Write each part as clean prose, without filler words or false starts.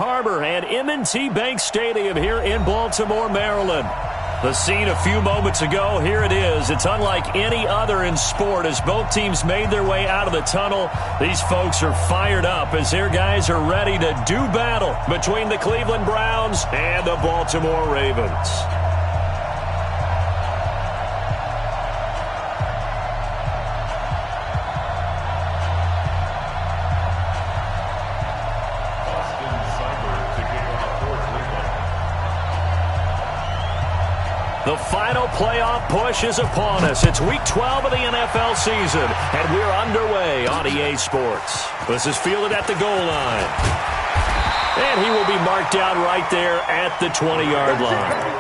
Harbor and M&T Bank Stadium here in Baltimore, Maryland. The scene a few moments ago, here it is. It's unlike any other in sport as both teams made their way out of the tunnel. These folks are fired up as their guys are ready to do battle between the Cleveland Browns and the Baltimore Ravens. The final playoff push is upon us. It's Week 12 of the NFL season, and we're underway on EA Sports. This is fielded at the goal line. And he will be marked down right there at the 20-yard line.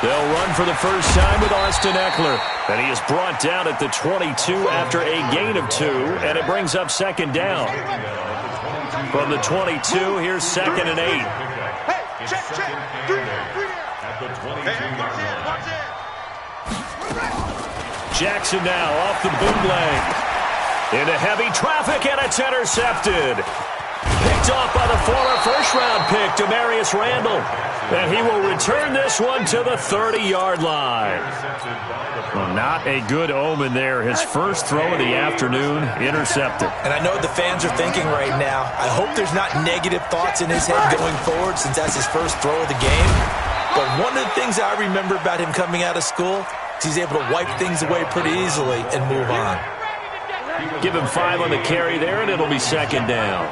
They'll run for the first time with Austin Eckler. And he is brought down at the 22 after a gain of 2, and it brings up second down. From the 22, here's 2nd and 8. Hey, check. 3 there. Jackson now off the bootleg. Into heavy traffic, and it's intercepted. Picked off by the former first-round pick, Demarius Randall. And he will return this one to the 30-yard line. Well, not a good omen there. His first throw of the afternoon, intercepted. And I know what the fans are thinking right now. I hope there's not negative thoughts in his head going forward since that's his first throw of the game. But one of the things I remember about him coming out of school is he's able to wipe things away pretty easily and move on. Give him 5 on the carry there, and it'll be second down.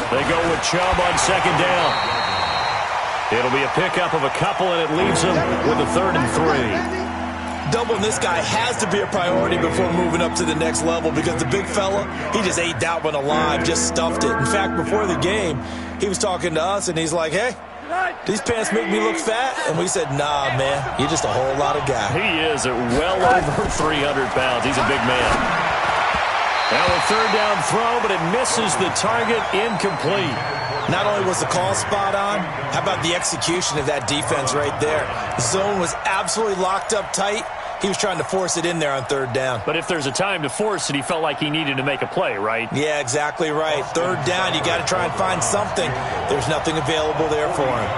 They go with Chubb on second down. It'll be a pickup of a couple, and it leaves them with a 3rd and 3. Doubling this guy has to be a priority before moving up to the next level because the big fella, he just ate that one alive, just stuffed it. In fact, before the game, he was talking to us, and he's like, hey, these pants make me look fat? And we said, nah, man, you're just a whole lot of guy. He is at well over 300 pounds. He's a big man. Now a 3rd down throw, but it misses the target, incomplete. Not only was the call spot on, how about the execution of that defense right there? The zone was absolutely locked up tight. He was trying to force it in there on 3rd down. But if there's a time to force it, he felt like he needed to make a play, right? Yeah, exactly right. 3rd down, you got to try and find something. There's nothing available there for him.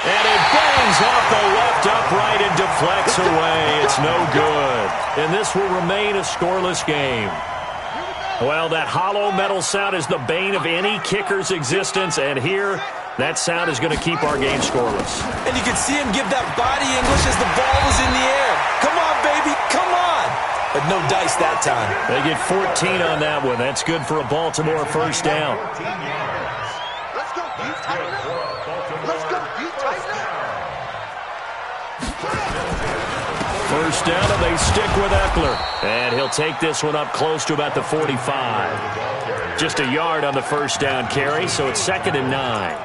And it bangs off the left upright and deflects away. It's no good. And this will remain a scoreless game. Well, that hollow metal sound is the bane of any kicker's existence, and here, that sound is going to keep our game scoreless. And you can see him give that body English as the ball was in the air. Come on, baby, come on. But no dice that time. They get 14 on that one. That's good for a Baltimore first down. Let's go, you tighten up. Let's go, you tighten up. First down, and they stick with Eckler. And he'll take this one up close to about the 45. Just a yard on the first down carry, so it's 2nd and 9.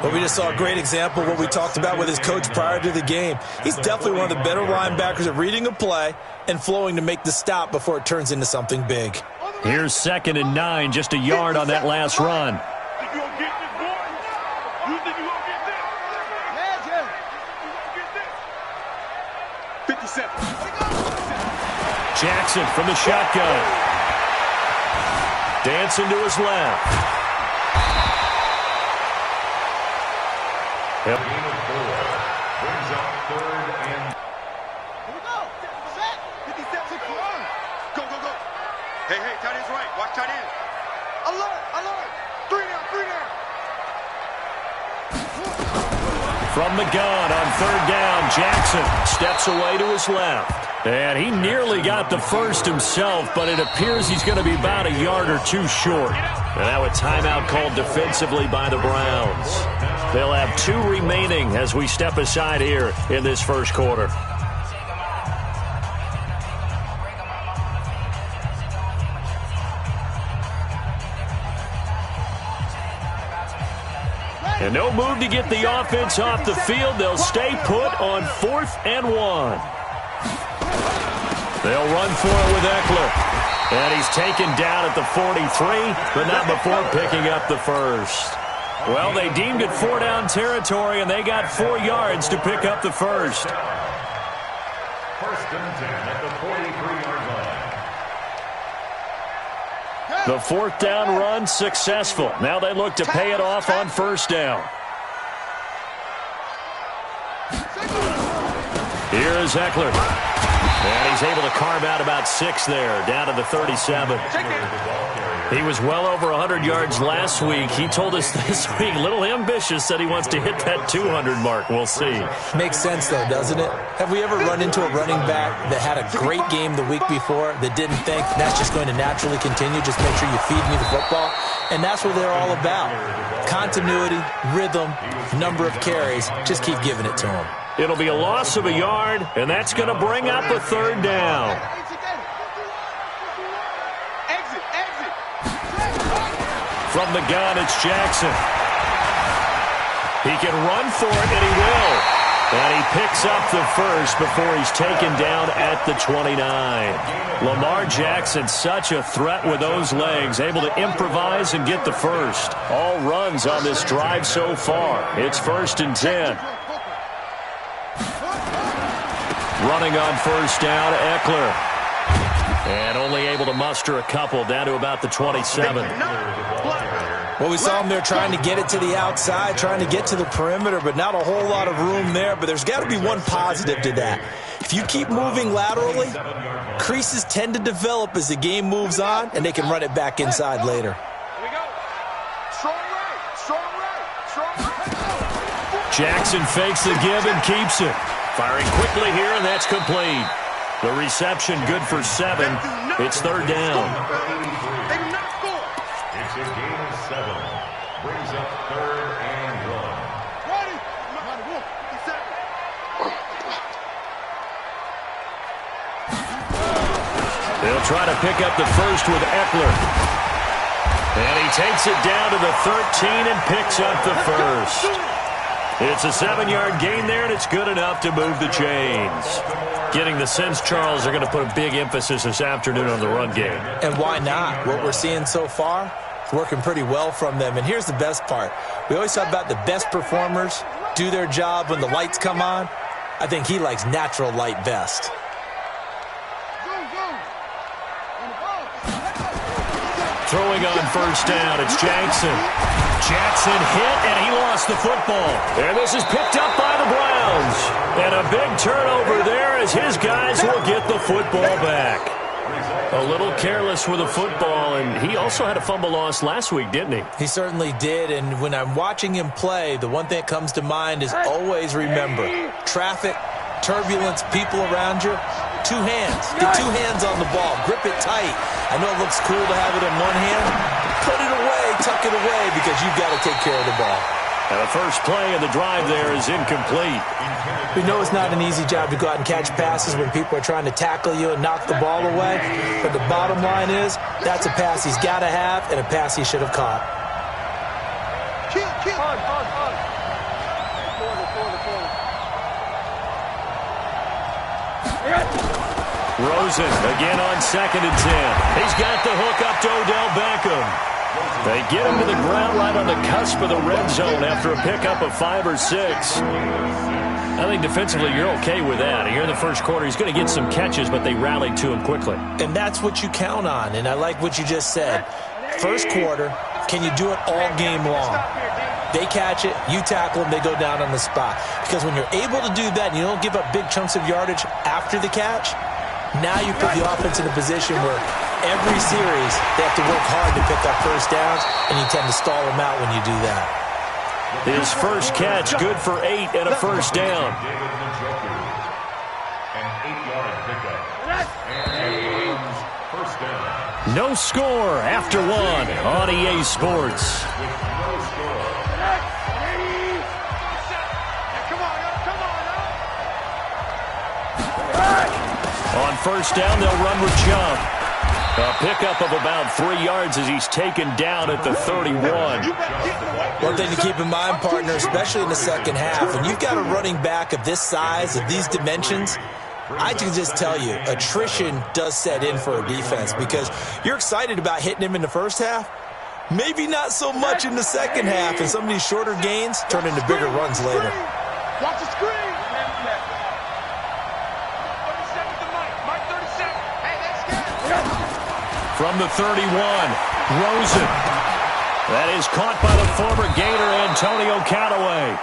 Well, we just saw a great example of what we talked about with his coach prior to the game. He's definitely one of the better linebackers at reading a play and flowing to make the stop before it turns into something big. Here's 2nd and 9, just a yard on that last run. Jackson from the shotgun. Dancing to his left. Yep. Brings up 3rd and... Here we go. Set. 50 steps in front. Go. Hey, tight end's right. Watch tight end. Alert. 3 down. From the gun on 3rd down, Jackson steps away to his left. And he nearly got the first himself, but it appears he's going to be about a yard or 2 short. And now a timeout called defensively by the Browns. They'll have 2 remaining as we step aside here in this first quarter. Ready. And no move to get the offense off the field. They'll stay put on 4th and 1. They'll run for it with Eckler. And he's taken down at the 43, but not before picking up the first. Well, they deemed it 4-down territory, and they got 4 yards to pick up the first. 1st and 10 at the 43-yard line. The 4th down run successful. Now they look to pay it off on 1st down. Here is Eckler. And he's able to carve out about 6 there, down to the 37. He was well over 100 yards last week. He told us this week, a little ambitious, said he wants to hit that 200 mark. We'll see. Makes sense, though, doesn't it? Have we ever run into a running back that had a great game the week before that didn't think that's just going to naturally continue? Just make sure you feed me the football. And that's what they're all about. Continuity, rhythm, number of carries. Just keep giving it to them. It'll be a loss of a yard, and that's going to bring up a 3rd down. From the gun, it's Jackson. He can run for it, and he will. And he picks up the first before he's taken down at the 29. Lamar Jackson, such a threat with those legs, able to improvise and get the first. All runs on this drive so far. It's 1st and 10. Running on 1st down, Eckler. And only able to muster a couple down to about the 27. Well, we saw him there trying to get it to the outside, trying to get to the perimeter, but not a whole lot of room there. But there's got to be one positive to that. If you keep moving laterally, creases tend to develop as the game moves on, and they can run it back inside later. Jackson fakes the give and keeps it. Firing quickly here, and that's complete. The reception good for 7. It's 3rd down. They do not score. It's a gain of 7. Brings up 3rd and 1. They'll try to pick up the first with Eckler. And he takes it down to the 13 and picks up the first. It's a 7-yard gain there, and it's good enough to move the chains. Getting the sense, Charles, they're going to put a big emphasis this afternoon on the run game. And why not? What we're seeing so far is working pretty well from them. And here's the best part. We always talk about the best performers do their job when the lights come on. I think he likes natural light best. Throwing on 1st down, it's Jackson. Jackson hit, and he lost the football. And this is picked up by the Browns. And a big turnover there as his guys will get the football back. A little careless with the football, and he also had a fumble loss last week, didn't he? He certainly did, and when I'm watching him play, the one thing that comes to mind is always remember, traffic, turbulence, people around you, 2 hands. Get 2 hands on the ball. Grip it tight. I know it looks cool to have it in one hand. Put it away, tuck it away, because you've got to take care of the ball. And the first play of the drive there is incomplete. We know it's not an easy job to go out and catch passes when people are trying to tackle you and knock the ball away. But the bottom line is, that's a pass he's got to have and a pass he should have caught. Rosen again on 2nd and 10. He's got the hook up to Odell Beckham. They get him to the ground right on the cusp of the red zone after a pickup of 5 or 6. I think defensively you're okay with that. Here in the first quarter, he's going to get some catches, but they rallied to him quickly. And that's what you count on, and I like what you just said. First quarter, can you do it all game long? They catch it, you tackle them, they go down on the spot. Because when you're able to do that and you don't give up big chunks of yardage after the catch, now you put the offense in a position where every series they have to work hard to pick up first downs, and you tend to stall them out when you do that. His first catch, good for 8 and a first down. No score after 1 on EA Sports. On first down, they'll run with Chubb. A pickup of about 3 yards as he's taken down at the 31. One thing to keep in mind, partner, especially in the second half, when you've got a running back of this size, of these dimensions, I can just tell you, attrition does set in for a defense because you're excited about hitting him in the first half. Maybe not so much in the second half, and some of these shorter gains turn into bigger runs later. Watch the screen. From the 31, Rosen. That is caught by the former Gator, Antonio Callaway.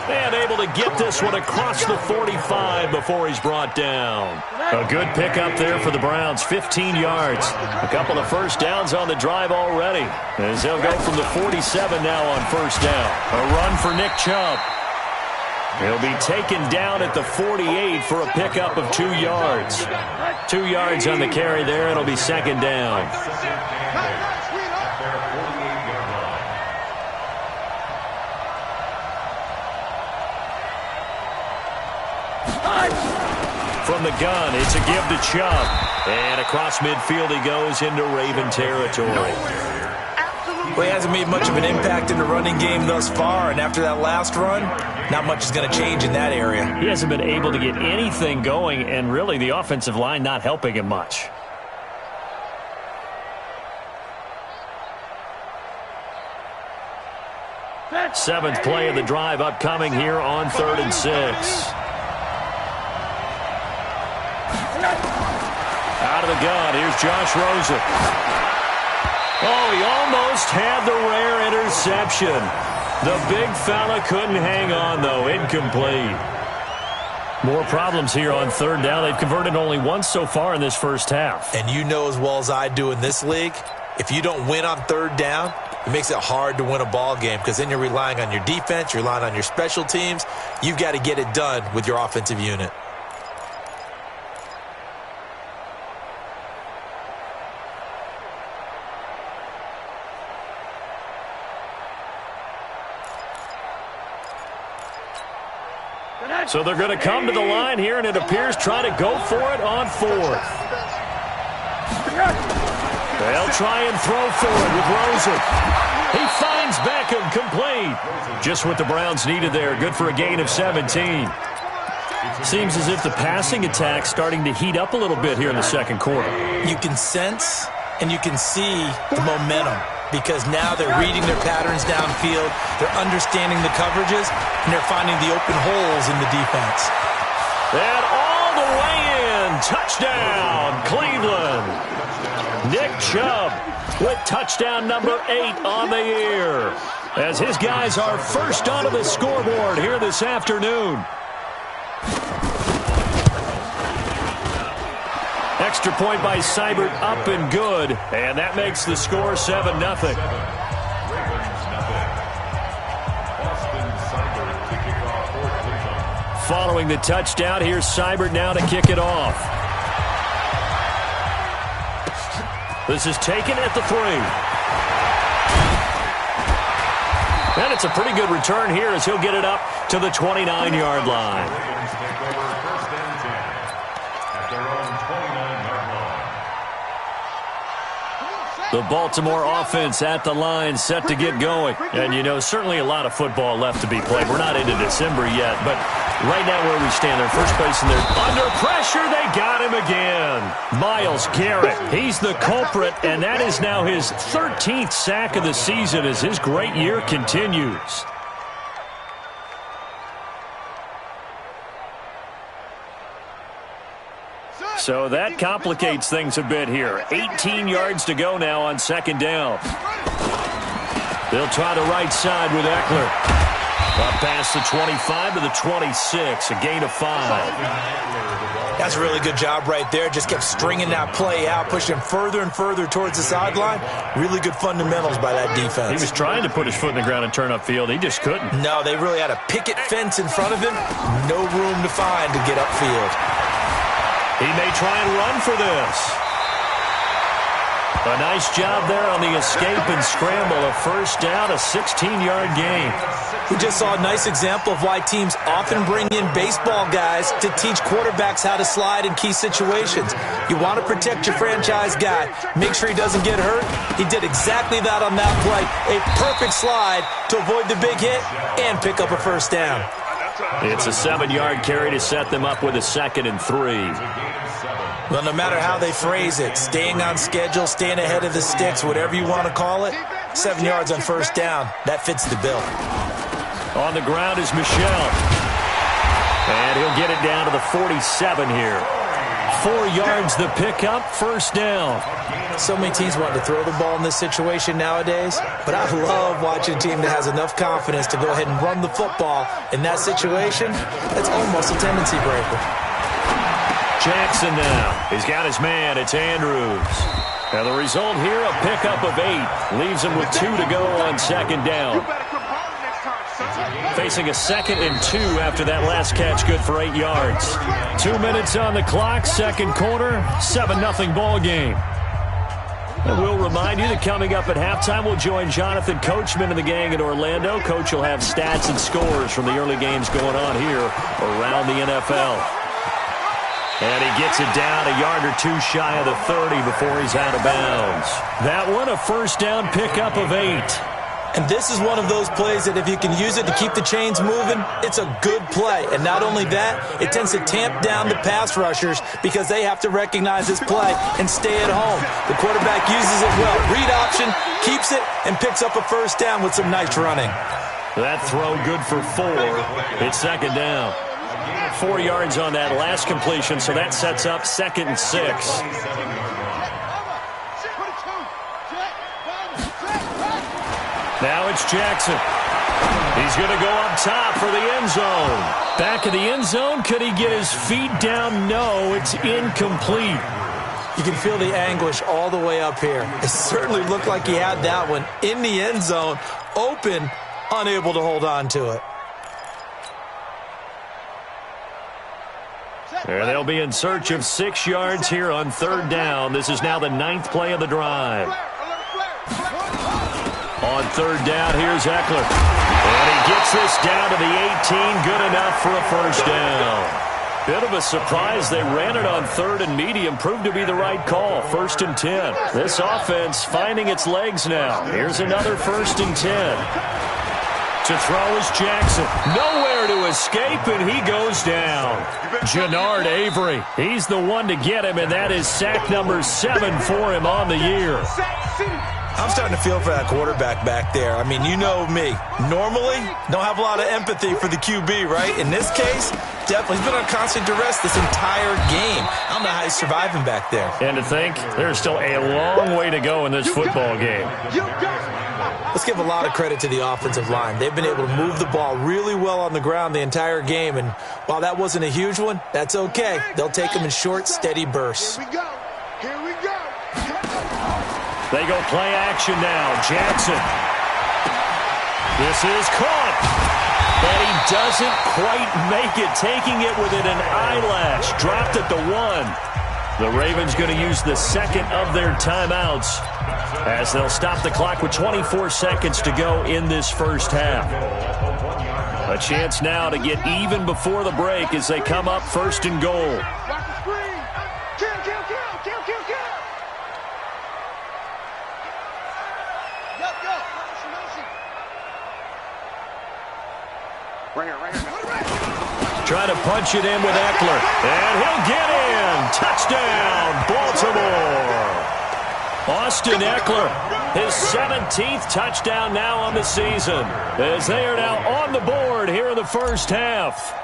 And able to get this one across the 45 before he's brought down. A good pickup there for the Browns, 15 yards. A couple of first downs on the drive already, as they'll go from the 47 now on first down. A run for Nick Chubb. He'll be taken down at the 48 for a pickup of 2 yards. 2 yards on the carry there. It'll be second down. From the gun, it's a give to Chubb. And across midfield he goes into Raven territory. Well, he hasn't made much of an impact in the running game thus far, and after that last run, not much is going to change in that area. He hasn't been able to get anything going, and really the offensive line not helping him much. Seventh play of the drive upcoming here on 3rd and 6. Out of the gun, here's Josh Rosen. Oh, he almost had the rare interception. The big fella couldn't hang on, though. Incomplete. More problems here on 3rd down. They've converted only once so far in this first half. And you know as well as I do in this league, if you don't win on 3rd down, it makes it hard to win a ball game because then you're relying on your defense, you're relying on your special teams. You've got to get it done with your offensive unit. So they're going to come to the line here, and it appears trying to go for it on 4th. They'll try and throw for it with Rosen. He finds Beckham, complete. Just what the Browns needed there. Good for a gain of 17. Seems as if the passing attack's starting to heat up a little bit here in the second quarter. You can sense and you can see the momentum because now they're reading their patterns downfield, they're understanding the coverages, and they're finding the open holes in the defense. And all the way in. Touchdown, Cleveland. Nick Chubb with touchdown number 8 on the year, as his guys are first onto the scoreboard here this afternoon. Extra point by Seibert, up and good, and that makes the score 7-0. Following the touchdown, here's Seibert now to kick it off. This is taken at the 3. And it's a pretty good return here as he'll get it up to the 29-yard line. The Baltimore offense at the line, set to get going. And, you know, certainly a lot of football left to be played. We're not into December yet, but right now where we stand, they're first place and they're under pressure. They got him again. Myles Garrett, he's the culprit, and that is now his 13th sack of the season as his great year continues. So that complicates things a bit here. 18 yards to go now on second down. They'll try the right side with Eckler. Up past the 25 to the 26, a gain of 5. That's a really good job right there. Just kept stringing that play out, pushing further and further towards the sideline. Really good fundamentals by that defense. He was trying to put his foot in the ground and turn upfield. He just couldn't. No, they really had a picket fence in front of him. No room to find to get upfield. He may try and run for this. A nice job there on the escape and scramble. A first down, a 16-yard gain. We just saw a nice example of why teams often bring in baseball guys to teach quarterbacks how to slide in key situations. You want to protect your franchise guy. Make sure he doesn't get hurt. He did exactly that on that play. A perfect slide to avoid the big hit and pick up a first down. It's a 7-yard carry to set them up with a 2nd and 3. Well, no matter how they phrase it, staying on schedule, staying ahead of the sticks, whatever you want to call it, 7 yards on first down, that fits the bill. On the ground is Michel. And he'll get it down to the 47 here. 4 yards the pickup, first down. So many teams want to throw the ball in this situation nowadays, but I love watching a team that has enough confidence to go ahead and run the football in that situation. That's almost a tendency breaker. Jackson now. He's got his man. It's Andrews. Now the result here, a pickup of 8. Leaves him with 2 to go on second down. Facing a 2nd and 2 after that last catch, good for 8 yards. 2 minutes on the clock, second quarter, 7-0 ball game. And we'll remind you that coming up at halftime, we'll join Jonathan Coachman and the gang in Orlando. Coach will have stats and scores from the early games going on here around the NFL. And he gets it down a yard or 2 shy of the 30 before he's out of bounds. That one, a first down pickup of 8. And this is one of those plays that if you can use it to keep the chains moving, it's a good play. And not only that, it tends to tamp down the pass rushers because they have to recognize this play and stay at home. The quarterback uses it well. Read option, keeps it, and picks up a first down with some nice running. That throw good for 4. It's second down. 4 yards on that last completion, so that sets up 2nd and 6. Now it's Jackson. He's going to go up top for the end zone. Back of the end zone. Could he get his feet down? No, it's incomplete. You can feel the anguish all the way up here. It certainly looked like he had that one in the end zone, open, unable to hold on to it. And they'll be in search of 6 yards here on third down. This is now the 9th play of the drive. On third down, here's Eckler. And he gets this down to the 18. Good enough for a first down. Bit of a surprise. They ran it on 3rd and medium. Proved to be the right call. 1st and 10. This offense finding its legs now. Here's another 1st and 10. To throw is Jackson. Nowhere to escape, and he goes down. Jannard Avery. He's the one to get him, and that is sack number 7 for him on the year. I'm starting to feel for that quarterback back there. I mean, you know me. Normally, don't have a lot of empathy for the QB, right? In this case, definitely. He's been on constant duress this entire game. I don't know how he's surviving back there. And to think, there's still a long way to go in this football game. Let's give a lot of credit to the offensive line. They've been able to move the ball really well on the ground the entire game, and while that wasn't a huge one, that's okay. They'll take them in short, steady bursts. Here we go. Here we go. They go play action now. Jackson. This is caught. And he doesn't quite make it, taking it within an eyelash. Dropped at the 1. The Ravens going to use the 2nd of their timeouts as they'll stop the clock with 24 seconds to go in this first half. A chance now to get even before the break as they come up 1st and goal. Trying to punch it in with Eckler. And he'll get in. Touchdown, Baltimore. Austin Eckler, his 17th touchdown now on the season, as they are now on the board here in the first half.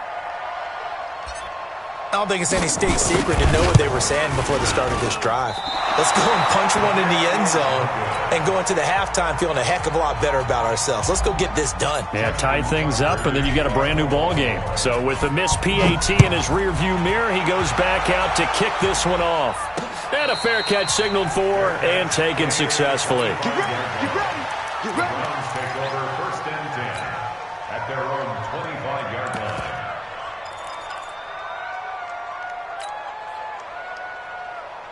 I don't think it's any state secret to know what they were saying before the start of this drive. Let's go and punch one in the end zone and go into the halftime feeling a heck of a lot better about ourselves. Let's go get this done. Yeah, tie things up, and then you got a brand-new ball game. So with the missed PAT in his rearview mirror, he goes back out to kick this one off. And a fair catch signaled for and taken successfully. Get ready. Get ready. Get ready. Take over 1st and 10 at their own 25-yard line.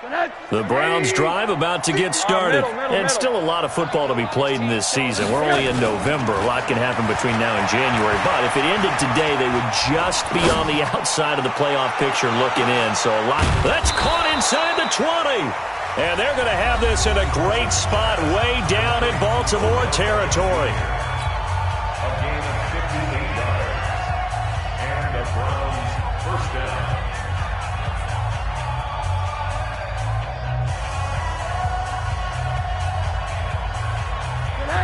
The Browns drive about to get started. And still a lot of football to be played in this season. We're only in November. A lot can happen between now and January. But if it ended today, they would just be on the outside of the playoff picture looking in. So a lot. That's caught inside the 20. And they're going to have this in a great spot way down in Baltimore territory. A gain of 58 yards. And the Browns first down.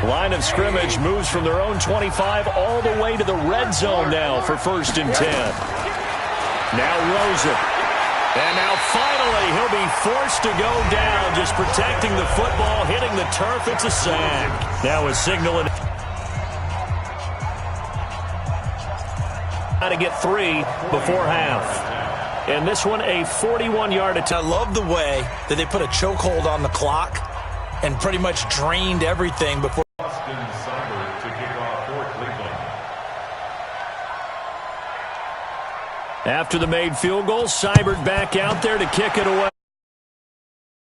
Line of scrimmage moves from their own 25 all the way to the red zone now for 1st and 10. Now Rosen. And now finally he'll be forced to go down, just protecting the football, hitting the turf. It's a sack. Now a signal. To get 3 before half. And this one a 41-yard attempt. I love the way that they put a chokehold on the clock and pretty much drained everything before. To kick off for Cleveland. After the made field goal, Seibert back out there to kick it away.